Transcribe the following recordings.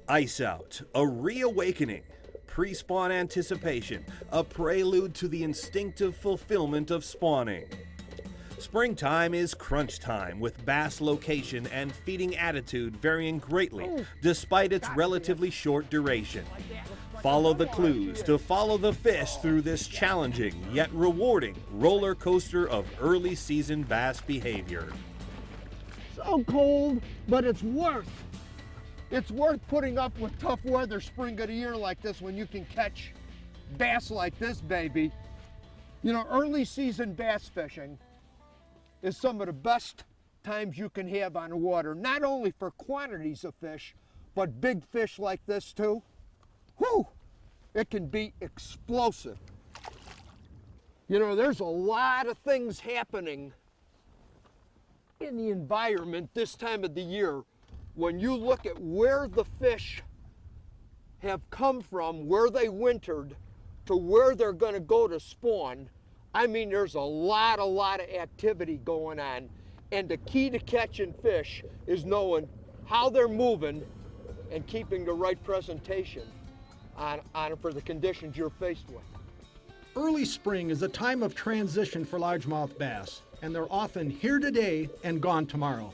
Ice Out, a reawakening. Pre-spawn anticipation, a prelude to the instinctive fulfillment of spawning. Springtime is crunch time, with bass location and feeding attitude varying greatly despite its relatively short duration. Follow the clues to follow the fish through this challenging yet rewarding roller coaster of early season bass behavior. So cold, but it's worth putting up with tough weather spring of the year like this when you can catch bass like this, baby. You know, early season bass fishing is some of the best times you can have on the water, not only for quantities of fish, but big fish like this too. Whew, it can be explosive. You know, there's a lot of things happening in the environment this time of the year. When you look at where the fish have come from, where they wintered, to where they're going to go to spawn, I mean, there's a lot of activity going on. And the key to catching fish is knowing how they're moving and keeping the right presentation on for the conditions you're faced with. Early spring is a time of transition for largemouth bass, and they're often here today and gone tomorrow.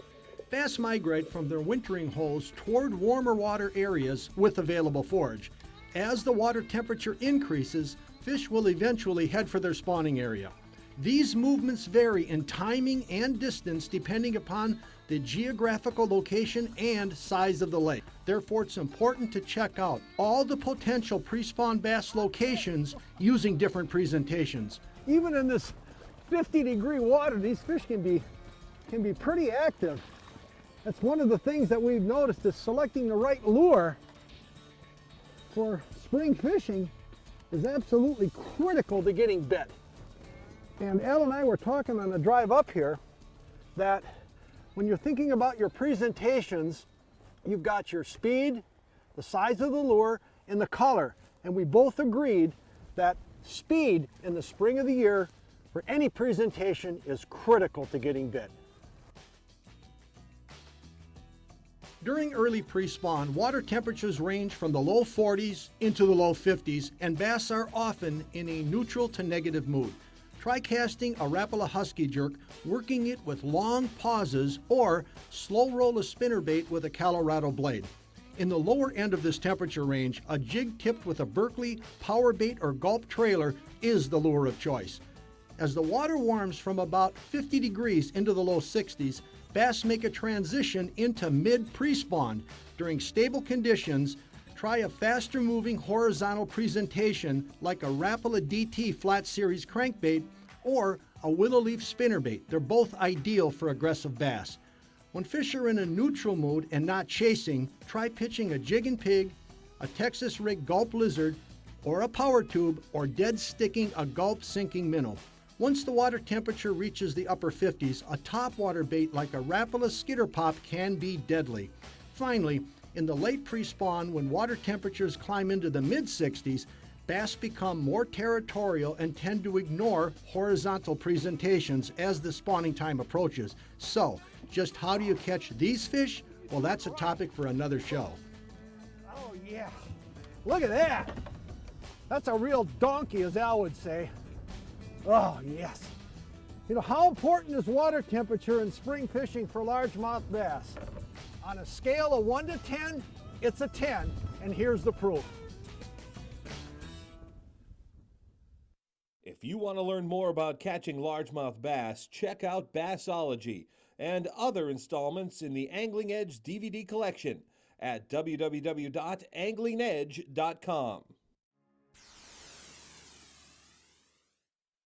Bass migrate from their wintering holes toward warmer water areas with available forage. As the water temperature increases, fish will eventually head for their spawning area. These movements vary in timing and distance depending upon the geographical location and size of the lake. Therefore, it's important to check out all the potential pre-spawn bass locations using different presentations. Even in this 50-degree water, these fish can be pretty active. That's one of the things that we've noticed, is selecting the right lure for spring fishing is absolutely critical to getting bit. And Al and I were talking on the drive up here that when you're thinking about your presentations, you've got your speed, the size of the lure, and the color. And we both agreed that speed in the spring of the year for any presentation is critical to getting bit. During early pre-spawn, water temperatures range from the low 40s into the low 50s, and bass are often in a neutral to negative mood. Try casting a Rapala Husky jerk, working it with long pauses, or slow roll a spinnerbait with a Colorado blade. In the lower end of this temperature range, a jig tipped with a Berkeley power bait or gulp trailer is the lure of choice. As the water warms from about 50 degrees into the low 60s, bass make a transition into mid-pre-spawn. During stable conditions, try a faster moving horizontal presentation like a Rapala DT flat series crankbait or a willow leaf spinnerbait. They're both ideal for aggressive bass. When fish are in a neutral mood and not chasing, try pitching a jig and pig, a Texas rig gulp lizard, or a power tube, or dead sticking a gulp sinking minnow. Once the water temperature reaches the upper 50s, a topwater bait like a Rapala skitter pop can be deadly. Finally, in the late pre-spawn, when water temperatures climb into the mid-60s, bass become more territorial and tend to ignore horizontal presentations as the spawning time approaches. So, just how do you catch these fish? Well, that's a topic for another show. Oh yeah, look at that. That's a real donkey, as Al would say. Oh yes. You know, how important is water temperature in spring fishing for largemouth bass? On a scale of 1 to 10, it's a 10, and here's the proof. If you want to learn more about catching largemouth bass, check out Bassology and other installments in the Angling Edge DVD collection at www.anglingedge.com.